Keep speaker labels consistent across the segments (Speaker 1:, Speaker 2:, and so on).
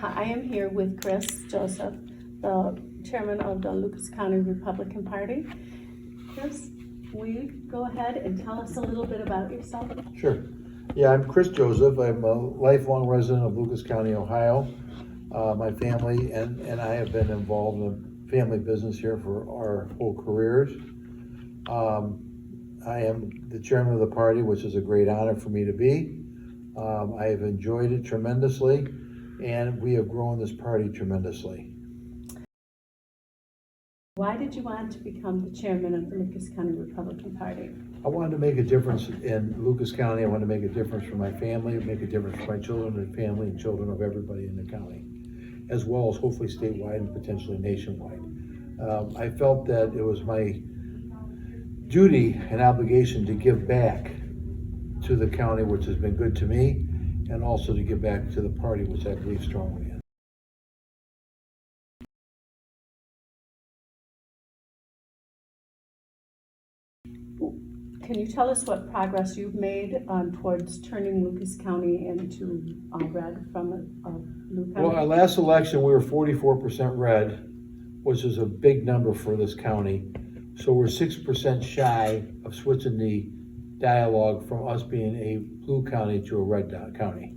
Speaker 1: I am here with Chris Joseph, the chairman of the Lucas County Republican Party. Chris, will you go ahead and tell us a little bit about yourself?
Speaker 2: Sure. Yeah, I'm Chris Joseph. I'm a lifelong resident of Lucas County, Ohio. My family and I have been involved in the family business here for our whole careers. I am the chairman of the party, which is a great honor for me to be. I have enjoyed it tremendously, and we have grown this party tremendously.
Speaker 1: Why did you want to become the chairman of the Lucas County Republican Party?
Speaker 2: I wanted to make a difference in Lucas County. I wanted to make a difference for my family, make a difference for my children and family and children of everybody in the county, as well as hopefully statewide and potentially nationwide. I felt that it was my duty and obligation to give back to the county, which has been good to me, and also to give back to the party, which I believe strongly in.
Speaker 1: Can you tell us what progress you've made towards turning Lucas County into red from a blue county?
Speaker 2: Well, our last election, we were 44% red, which is a big number for this county. So we're 6% shy of switching the dialogue from us being a blue county to a red county.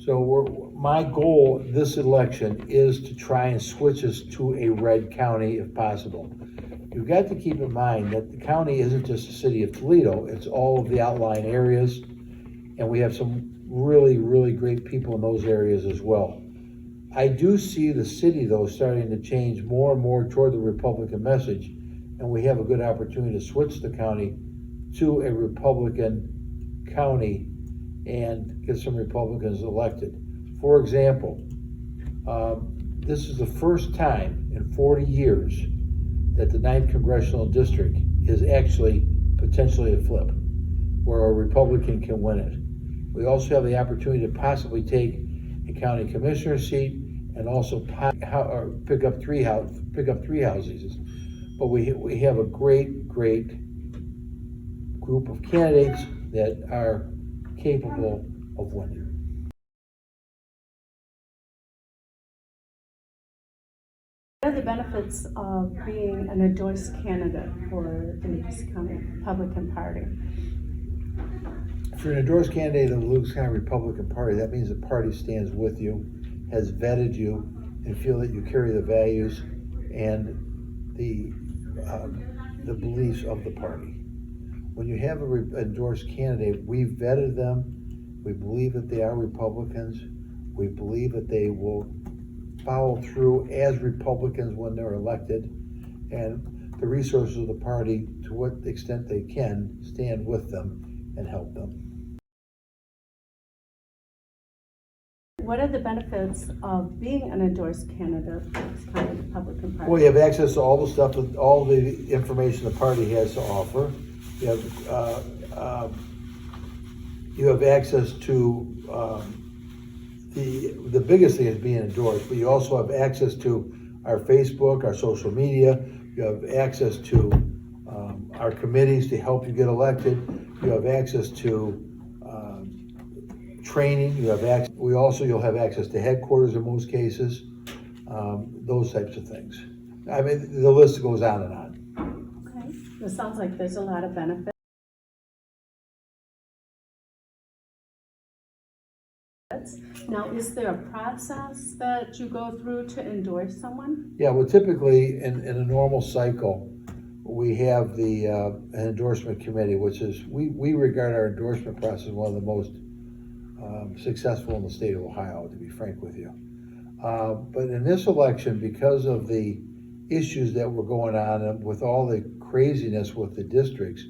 Speaker 2: So my goal this election is to try and switch us to a red county if possible. You've got to keep in mind that the county isn't just the city of Toledo, it's all of the outlying areas, and we have some really, really great people in those areas as well. I do see the city, though, starting to change more and more toward the Republican message, and we have a good opportunity to switch the county to a Republican county and get some Republicans elected. For example, this is the first time in 40 years that the 9th Congressional District is actually potentially a flip, where a Republican can win it. We also have the opportunity to possibly take a county commissioner seat and also pick up three houses. But we have a great group of candidates that are capable of winning.
Speaker 1: What are the benefits of being an endorsed candidate for the Lucas County Republican Party?
Speaker 2: If you're an endorsed candidate of the Lucas County Republican Party, that means the party stands with you, has vetted you, and feel that you carry the values and the beliefs of the party. When you have an endorsed candidate, we've vetted them. We believe that they are Republicans. We believe that they will follow through as Republicans when they're elected, and the resources of the party, to what extent they can, stand with them and help them.
Speaker 1: What are the benefits of being an endorsed candidate for this kind of Republican Party?
Speaker 2: Well, you have access to all the stuff, all the information the party has to offer. You have access to the biggest thing is being endorsed, but you also have access to our Facebook, our social media. You have access to our committees to help you get elected. You have access to training. You'll have access to headquarters in most cases. Those types of things. I mean, the list goes on and on.
Speaker 1: Okay, it sounds like there's a lot of benefits. Now, is there a process that you go through to endorse someone?
Speaker 2: Yeah, well, typically in a normal cycle, we have the an endorsement committee, which is, we regard our endorsement process as one of the most successful in the state of Ohio, to be frank with you. But in this election, because of the issues that were going on and with all the craziness with the districts,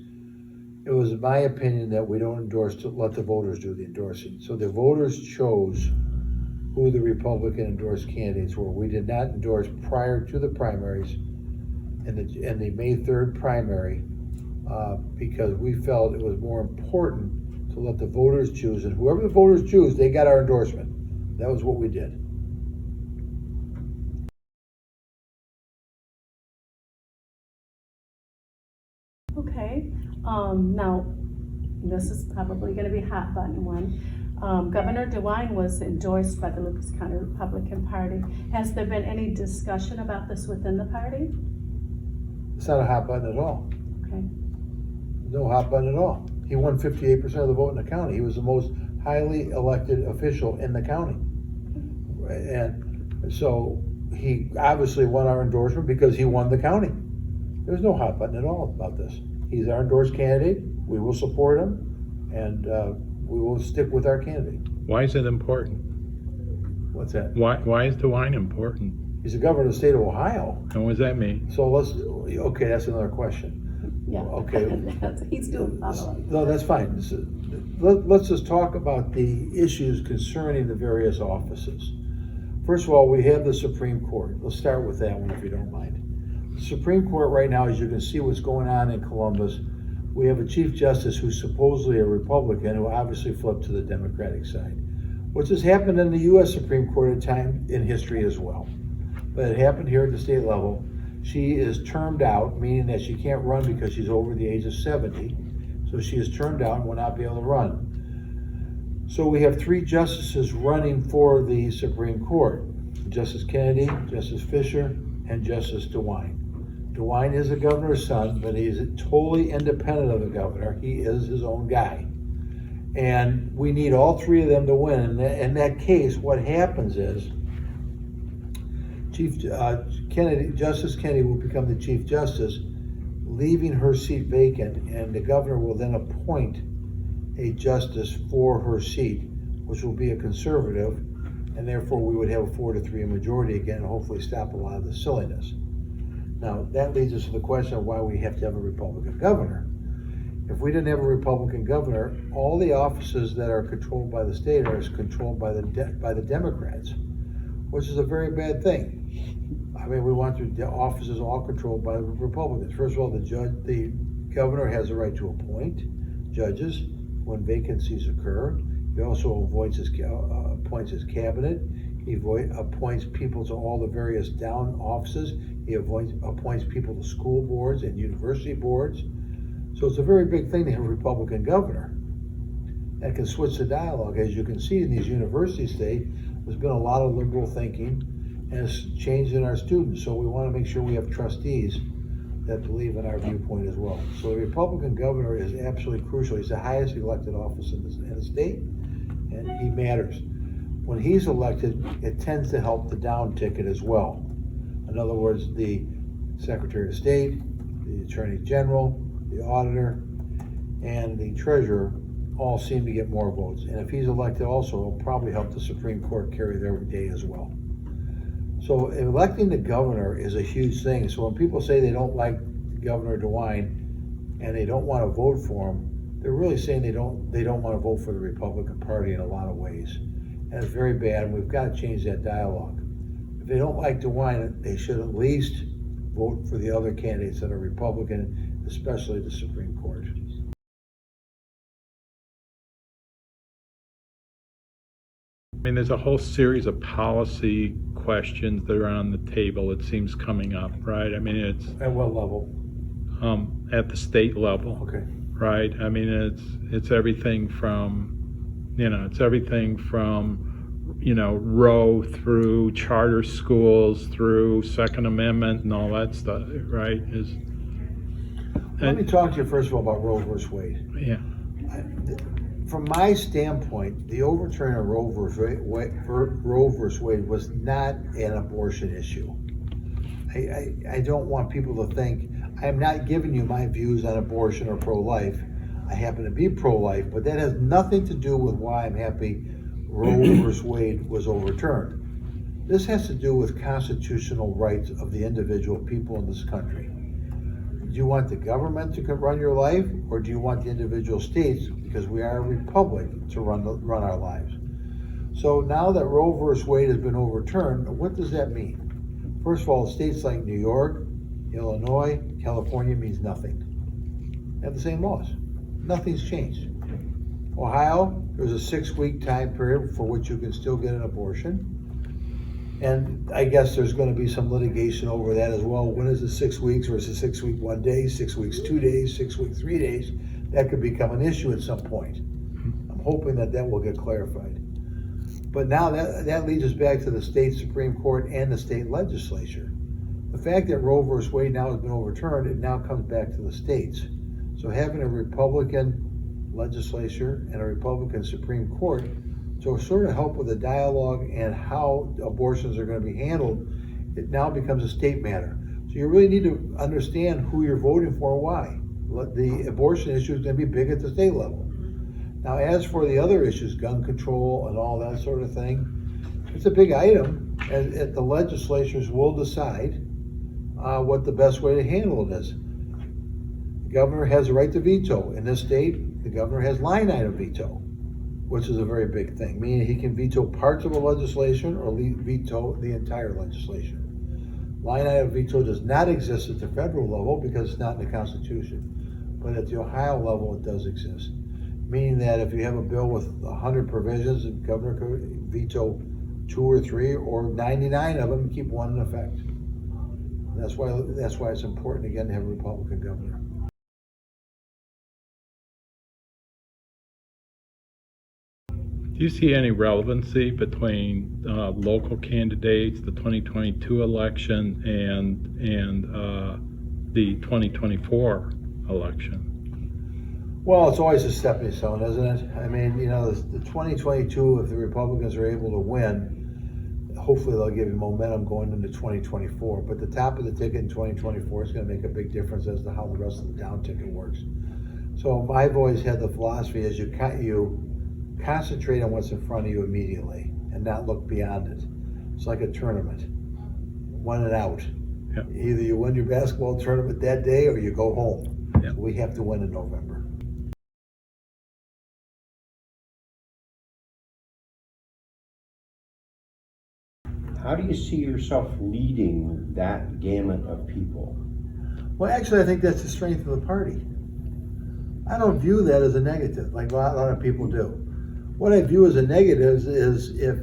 Speaker 2: it was my opinion that we don't endorse, to let the voters do the endorsing. So the voters chose who the Republican endorsed candidates were. We did not endorse prior to the primaries and the May 3rd primary because we felt it was more important to let the voters choose, and whoever the voters choose, they got our endorsement. That was what we did.
Speaker 1: Okay, now this is probably going to be a hot button one. Governor DeWine was endorsed by the Lucas County Republican Party. Has there been any discussion about this within the party?
Speaker 2: It's not a hot button at all.
Speaker 1: Okay.
Speaker 2: No hot button at all. He won 58% of the vote in the county. He was the most highly elected official in the county. And so he obviously won our endorsement because he won the county. There's no hot button at all about this. He's our endorsed candidate. We will support him, and we will stick with our candidate.
Speaker 3: Why is it important?
Speaker 2: What's that?
Speaker 3: Why is DeWine important?
Speaker 2: He's the governor of the state of Ohio.
Speaker 3: And what does that mean?
Speaker 2: So okay, that's another question.
Speaker 1: Yeah.
Speaker 2: Okay.
Speaker 1: He's doing follow-up.
Speaker 2: No, that's fine. Let's just talk about the issues concerning the various offices. First of all, we have the Supreme Court. Let's start with that one if you don't mind. The Supreme Court right now, as you can see what's going on in Columbus, we have a Chief Justice who's supposedly a Republican who obviously flipped to the Democratic side, which has happened in the U.S. Supreme Court at time in history as well. But it happened here at the state level. She is termed out, meaning that she can't run because she's over the age of 70. So she is termed out and will not be able to run. So we have 3 justices running for the Supreme Court: Justice Kennedy, Justice Fisher, and Justice DeWine. DeWine is the governor's son, but he's totally independent of the governor. He is his own guy. And we need all 3 of them to win. And in that case, what happens is Justice Kennedy will become the Chief Justice, leaving her seat vacant, and the governor will then appoint a justice for her seat, which will be a conservative, and therefore we would have a 4-3 majority again, and hopefully stop a lot of the silliness. Now, that leads us to the question of why we have to have a Republican governor. If we didn't have a Republican governor, all the offices that are controlled by the state are controlled by the Democrats, which is a very bad thing. I mean, we want the offices all controlled by the Republicans. First of all, the governor has the right to appoint judges when vacancies occur. He also appoints his cabinet. He appoints people to all the various down offices. He appoints people to school boards and university boards. So it's a very big thing to have a Republican governor that can switch the dialogue. As you can see in these university states, there's been a lot of liberal thinking, and it's changed in our students. So we want to make sure we have trustees that believe in our viewpoint as well. So the Republican governor is absolutely crucial. He's the highest elected office in the state, and he matters. When he's elected, it tends to help the down ticket as well. In other words, the Secretary of State, the Attorney General, the Auditor, and the Treasurer all seem to get more votes. And if he's elected also, it'll probably help the Supreme Court carry their day as well. So electing the governor is a huge thing. So when people say they don't like Governor DeWine and they don't want to vote for him, they're really saying they don't want to vote for the Republican Party in a lot of ways. And it's very bad, and we've got to change that dialogue. If they don't like DeWine, they should at least vote for the other candidates that are Republican, especially the Supreme Court.
Speaker 3: I mean, there's a whole series of policy questions that are on the table, it seems, coming up, right? I mean, it's
Speaker 2: At what level?
Speaker 3: at the state level,
Speaker 2: Okay.
Speaker 3: right? I mean, it's everything from, Roe through charter schools, through Second Amendment and all that stuff, right?
Speaker 2: Let me talk to you first of all about Roe versus Wade.
Speaker 3: Yeah.
Speaker 2: From my standpoint, the overturn of Roe versus Wade was not an abortion issue. I don't want people to think, I am not giving you my views on abortion or pro-life. I happen to be pro-life, but that has nothing to do with why I'm happy Roe versus Wade was overturned. This has to do with constitutional rights of the individual people in this country. Do you want the government to run your life, or do you want the individual states, because we are a republic, to run our lives? So now that Roe versus Wade has been overturned, what does that mean? First of all, states like New York, Illinois, California means nothing. They have the same laws. Nothing's changed. Ohio, there's a 6-week time period for which you can still get an abortion. And I guess there's going to be some litigation over that as well. When is it 6 weeks, or is it 6 weeks 1 day, 6 weeks 2 days, 6 weeks 3 days? That could become an issue at some point. I'm hoping that that will get clarified. But now that leads us back to the state Supreme Court and the state legislature. The fact that Roe v. Wade now has been overturned, it now comes back to the states. So having a Republican legislature and a Republican Supreme Court to sort of help with the dialogue and how abortions are going to be handled, it now becomes a state matter. So you really need to understand who you're voting for and why. The abortion issue is going to be big at the state level. Now, as for the other issues, gun control and all that sort of thing, it's a big item, and the legislatures will decide what the best way to handle it is. The governor has a right to veto. In this state, the governor has line item veto, which is a very big thing, meaning he can veto parts of a legislation or veto the entire legislation. Line item veto does not exist at the federal level because it's not in the Constitution, but at the Ohio level it does exist. Meaning that if you have a bill with 100 provisions, the governor could veto 2 or 3 or 99 of them and keep one in effect. That's why it's important again to have a Republican governor.
Speaker 3: Do you see any relevancy between local candidates, the 2022 election, and the 2024 election?
Speaker 2: Well, it's always a stepping stone, isn't it? I mean, you know, the 2022, if the Republicans are able to win, hopefully they'll give you momentum going into 2024. But the top of the ticket in 2024 is going to make a big difference as to how the rest of the down ticket works. So I've always had the philosophy is you concentrate on what's in front of you immediately and not look beyond it. It's like a tournament, win and out.
Speaker 3: Yep.
Speaker 2: Either you win your basketball tournament that day or you go home.
Speaker 3: Yep.
Speaker 2: So we have to win in November.
Speaker 4: How do you see yourself leading that gamut of people?
Speaker 2: Well, actually, I think that's the strength of the party. I don't view that as a negative, like a lot of people do. What I view as a negative is if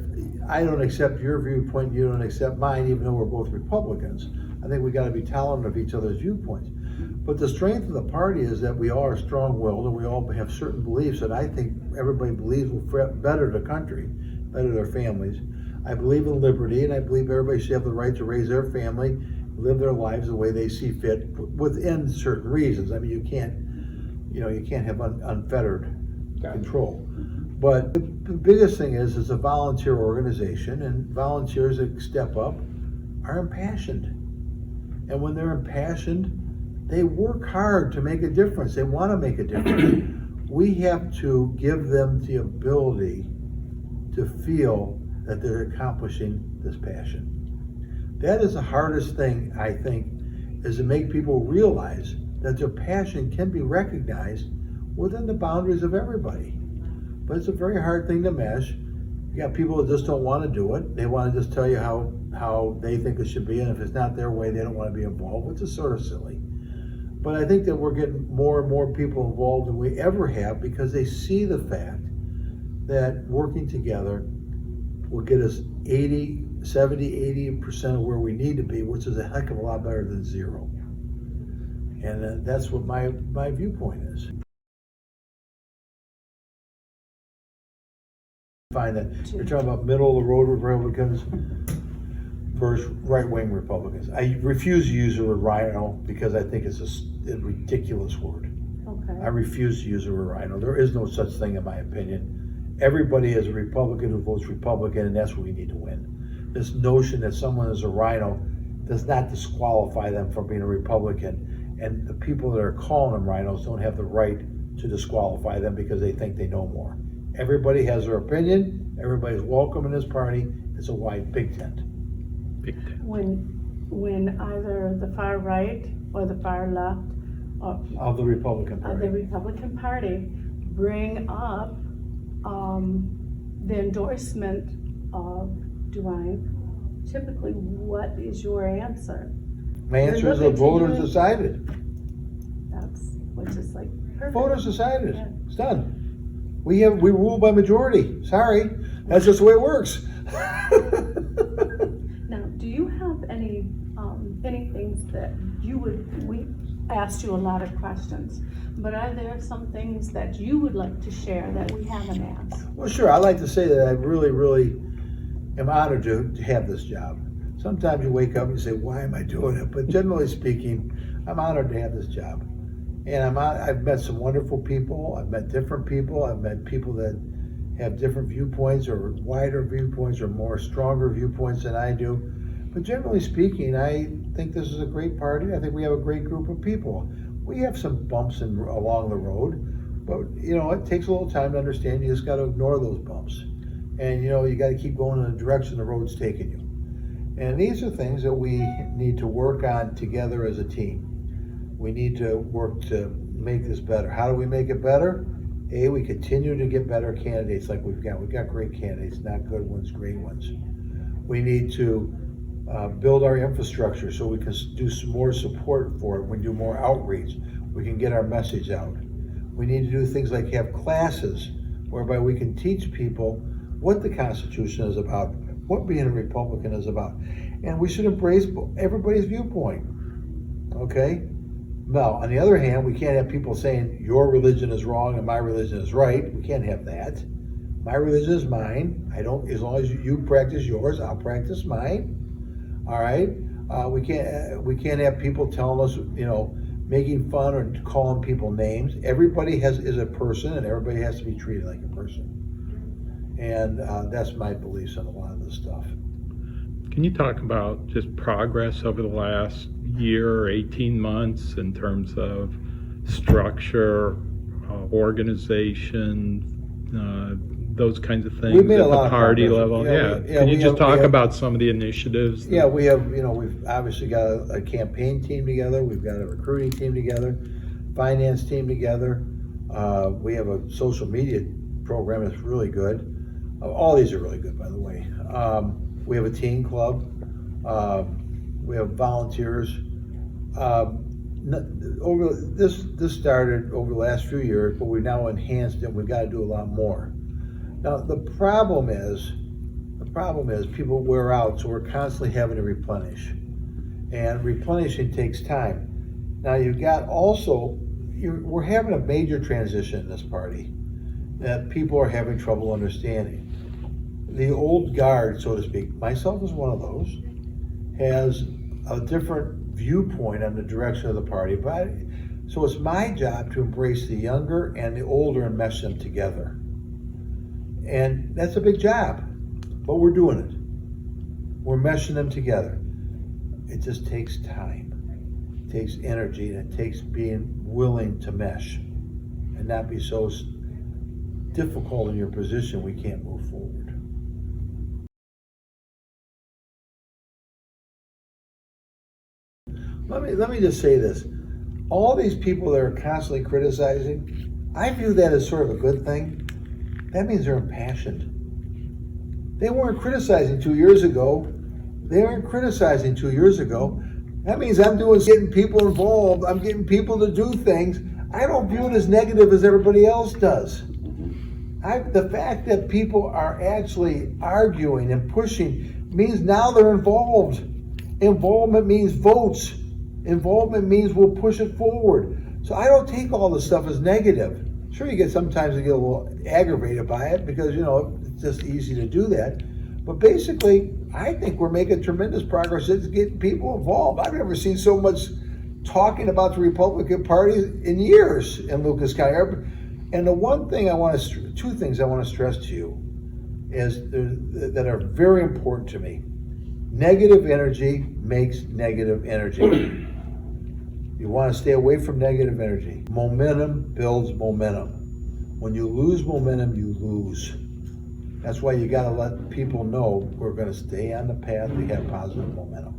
Speaker 2: I don't accept your viewpoint, you don't accept mine, even though we're both Republicans. I think we got to be tolerant of each other's viewpoints. But the strength of the party is that we all are strong-willed and we all have certain beliefs that I think everybody believes will better the country, better their families. I believe in liberty, and I believe everybody should have the right to raise their family, live their lives the way they see fit, within certain reasons. I mean, you can't have unfettered control. But the biggest thing is it's a volunteer organization, and volunteers that step up are impassioned. And when they're impassioned, they work hard to make a difference. They want to make a difference. We have to give them the ability to feel that they're accomplishing this passion. That is the hardest thing, I think, is to make people realize that their passion can be recognized within the boundaries of everybody. But it's a very hard thing to mesh. You got people that just don't want to do it. They want to just tell you how they think it should be, and if it's not their way, they don't want to be involved, which is sort of silly. But I think that we're getting more and more people involved than we ever have because they see the fact that working together will get us 80% of where we need to be, which is a heck of a lot better than zero. And that's what my viewpoint is. Find that you're talking about middle of the road Republicans versus right-wing Republicans. I refuse to use the word rhino because I think it's a ridiculous word.
Speaker 1: Okay.
Speaker 2: I refuse to use the word rhino. There is no such thing in my opinion. Everybody is a Republican who votes Republican, and that's what we need to win. This notion that someone is a rhino does not disqualify them from being a Republican, and the people that are calling them rhinos don't have the right to disqualify them because they think they know more. Everybody has their opinion. Everybody's welcome in this party. It's a wide big tent.
Speaker 3: Big tent.
Speaker 1: When either the far right or the far left
Speaker 2: Of the Republican
Speaker 1: of
Speaker 2: Party.
Speaker 1: the Republican Party bring up the endorsement of DeWine, typically what is your answer?
Speaker 2: My answer is the voters decided.
Speaker 1: Which is like perfect.
Speaker 2: Voters decided.
Speaker 1: Yeah.
Speaker 2: It's done. We rule by majority. Sorry, that's just the way it works.
Speaker 1: Now, do you have any things that you would, asked you a lot of questions, but are there some things that you would like to share that we haven't asked?
Speaker 2: Well, sure, I'd like to say that I really, really am honored to have this job. Sometimes you wake up and you say, why am I doing it? But generally speaking, I'm honored to have this job. And I've met some wonderful people, I've met different people, I've met people that have different viewpoints or wider viewpoints or more stronger viewpoints than I do. But generally speaking, I think this is a great party. I think we have a great group of people. We have some bumps along the road, but it takes a little time to understand. You just got to ignore those bumps. And you got to keep going in the direction the road's taking you. And these are things that we need to work on together as a team. We need to work to make this better. How do we make it better? We continue to get better candidates like we've got. We've got great candidates, not good ones, great ones. We need to build our infrastructure so we can do some more support for it. We do more outreach. We can get our message out. We need to do things like have classes whereby we can teach people what the Constitution is about, what being a Republican is about. And we should embrace everybody's viewpoint, okay? Now, on the other hand, we can't have people saying your religion is wrong and my religion is right. We can't have that. My religion is mine. As long as you practice yours, I'll practice mine. All right? We can't have people telling us, making fun or calling people names. Everybody is a person, and everybody has to be treated like a person. And that's my beliefs on a lot of this stuff.
Speaker 3: Can you talk about just progress over the last year or 18 months in terms of structure, organization, those kinds of things
Speaker 2: We made
Speaker 3: at
Speaker 2: a lot
Speaker 3: the
Speaker 2: of
Speaker 3: party
Speaker 2: progress.
Speaker 3: level?
Speaker 2: Yeah,
Speaker 3: Can you
Speaker 2: we
Speaker 3: just
Speaker 2: have-
Speaker 3: talk about some of the initiatives?
Speaker 2: Yeah, we've obviously got a campaign team together. We've got a recruiting team together, finance team together. We have a social media program that's really good. All these are really good, by the way. We have a teen club. We have volunteers. This started over the last few years, but we've now enhanced it. We've got to do a lot more. Now the problem is people wear out, so we're constantly having to replenish, and replenishing takes time. Now you've got we're having a major transition in this party that people are having trouble understanding. The old guard, so to speak, myself as one of those, has a different viewpoint on the direction of the party. So it's my job to embrace the younger and the older and mesh them together. And that's a big job, but we're doing it. We're meshing them together. It just takes time. It takes energy, and it takes being willing to mesh and not be so difficult in your position we can't move forward. Let me just say this. All these people that are constantly criticizing, I view that as sort of a good thing. That means they're impassioned. They weren't criticizing 2 years ago. That means I'm getting people involved. I'm getting people to do things. I don't view it as negative as everybody else does. The fact that people are actually arguing and pushing means now they're involved. Involvement means votes. Involvement means we'll push it forward. So I don't take all this stuff as negative. Sure, sometimes you get a little aggravated by it because, it's just easy to do that. But basically, I think we're making tremendous progress in getting people involved. I've never seen so much talking about the Republican Party in years in Lucas County. And two things I want to stress to you that are very important to me. Negative energy makes negative energy. You want to stay away from negative energy. Momentum builds momentum. When you lose momentum, you lose. That's why you got to let people know we're going to stay on the path to have positive momentum.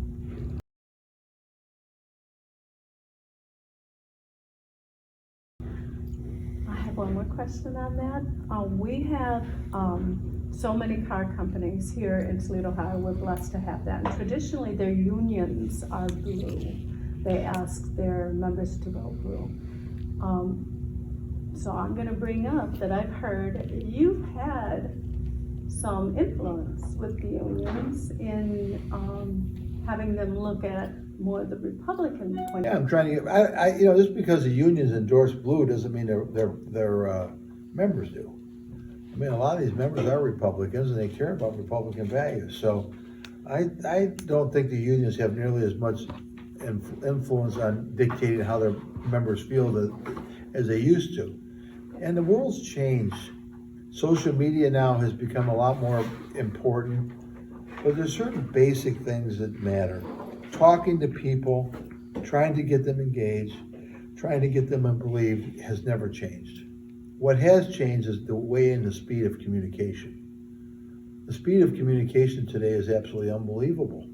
Speaker 1: I have one more question on that. We have so many car companies here in Toledo, Ohio. We're blessed to have that. And traditionally, their unions are blue. They ask their members to go blue. So I'm going to bring up that I've heard you've had some influence with the unions in having them look at more the Republican point.
Speaker 2: Yeah, I'm trying to get, you know, just because the unions endorse blue doesn't mean their members do. I mean, a lot of these members are Republicans and they care about Republican values, so I don't think the unions have nearly as much influence on dictating how their members feel as they used to. And the world's changed. Social media now has become a lot more important, but there's certain basic things that matter. Talking to people, trying to get them engaged, trying to get them believed has never changed. What has changed is the way and the speed of communication. The speed of communication today is absolutely unbelievable.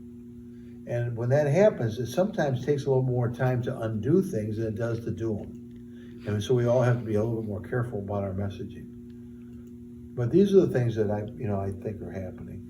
Speaker 2: And when that happens, it sometimes takes a little more time to undo things than it does to do them. And so we all have to be a little bit more careful about our messaging. But these are the things that I think are happening.